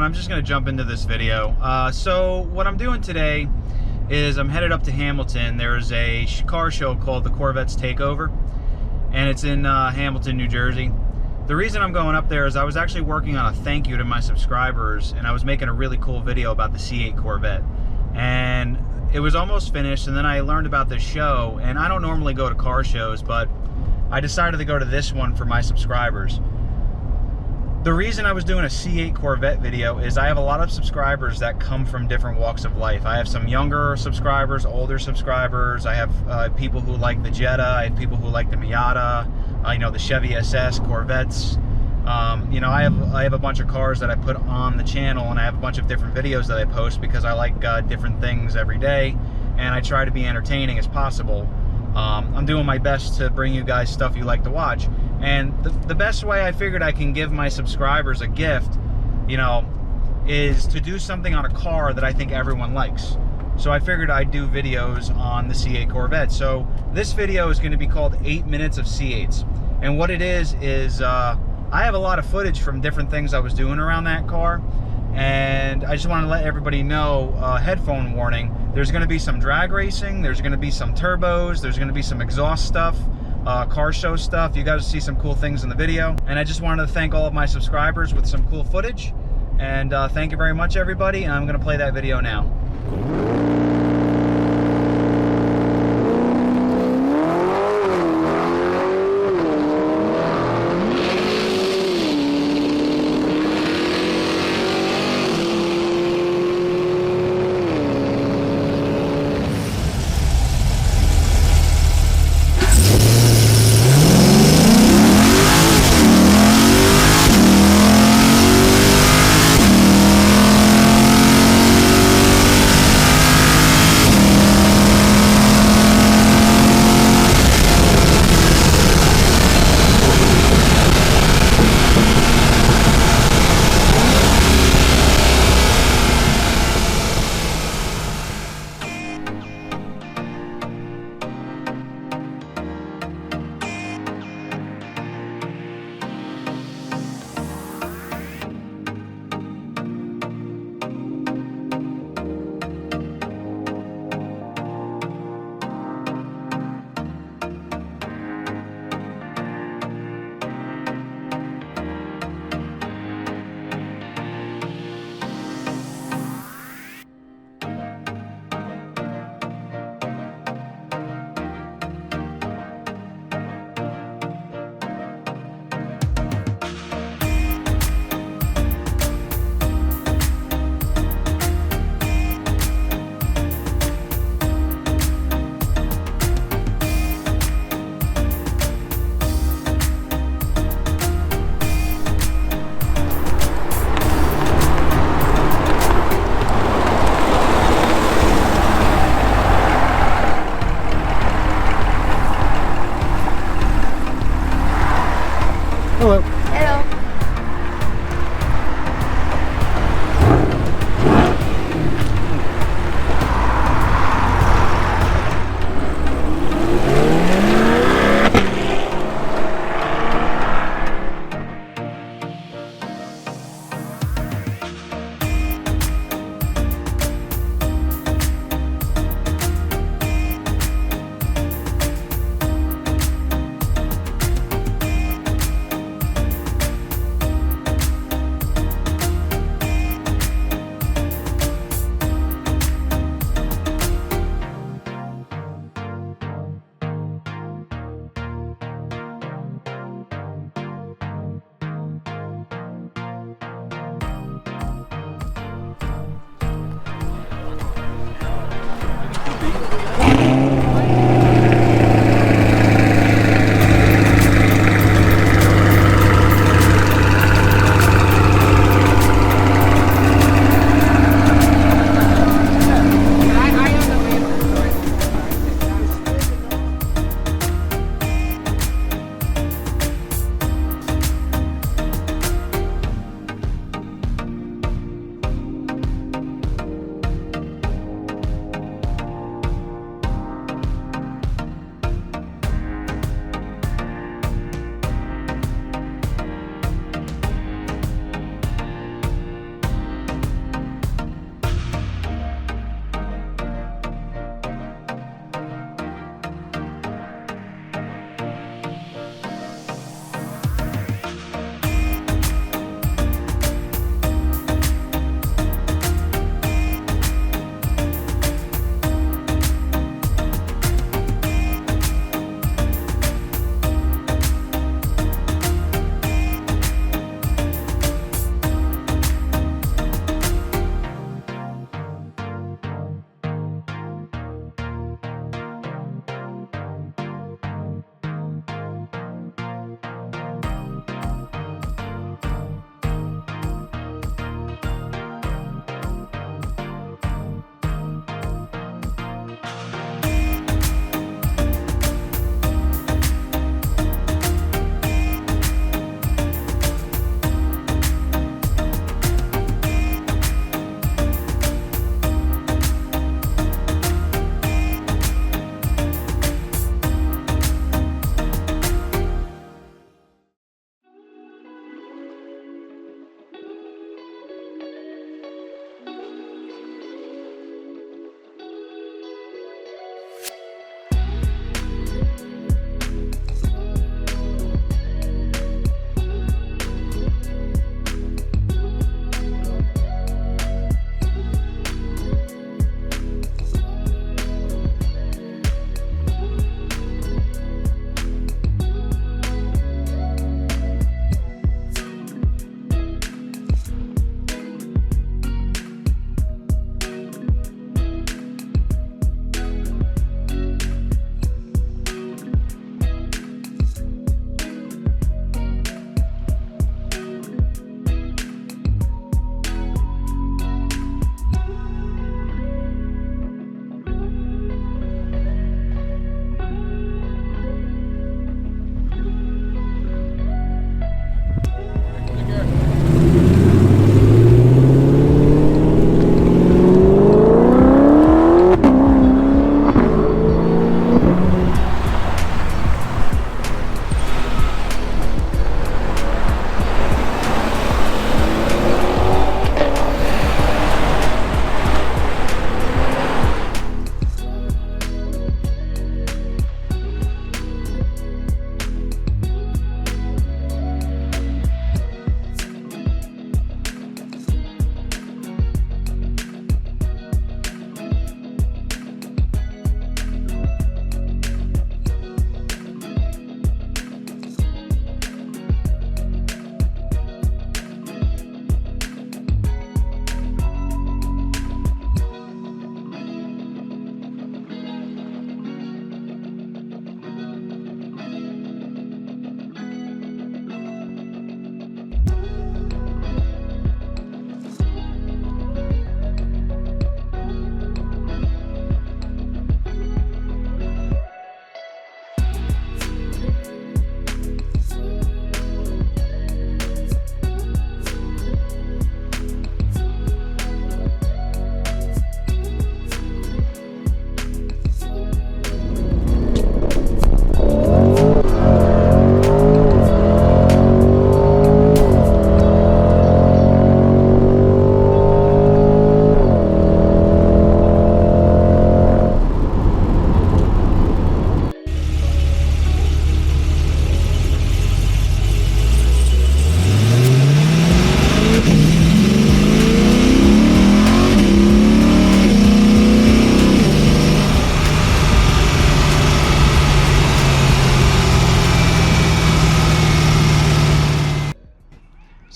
I'm just going to jump into this video. So what I'm doing today is I'm headed up to Hamilton. There's a car show called the Corvettes Takeover, and it's in Hamilton, New Jersey. The reason I'm going up there is I was actually working on a thank you to my subscribers, and I was making a really cool video about the C8 Corvette. And it was almost finished, and then I learned about this show, and I don't normally go to car shows, but I decided to go to this one for my subscribers. The reason I was doing a C8 Corvette video is I have a lot of subscribers that come from different walks of life. I have some younger subscribers, older subscribers. I have people who like the Jetta. I have people who like the Miata. You know, the Chevy SS, Corvettes. You know, I have a bunch of cars that I put on the channel, and I have a bunch of different videos that I post because I like different things every day, and I try to be entertaining as possible. I'm doing my best to bring you guys stuff you like to watch, and the best way I figured I can give my subscribers a gift, you know, is to do something on a car that I think everyone likes. So I figured I'd do videos on the C8 Corvette. So this video is going to be called 8 Minutes of C8s, and what it is I have a lot of footage from different things I was doing around that car, and I just want to let everybody know, headphone warning, there's going to be some drag racing, there's going to be some turbos, there's going to be some exhaust stuff, car show stuff. You guys will see some cool things in the video, and I just wanted to thank all of my subscribers with some cool footage, and thank you very much, everybody, and I'm going to play that video now.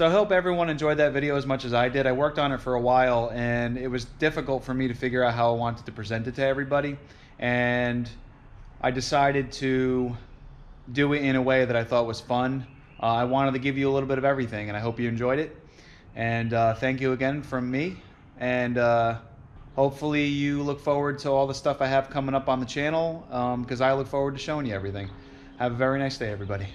So I hope everyone enjoyed that video as much as I did. I worked on it for a while, and it was difficult for me to figure out how I wanted to present it to everybody. And I decided to do it in a way that I thought was fun. I wanted to give you a little bit of everything, and I hope you enjoyed it. And thank you again from me. And hopefully you look forward to all the stuff I have coming up on the channel, because I look forward to showing you everything. Have a very nice day, everybody.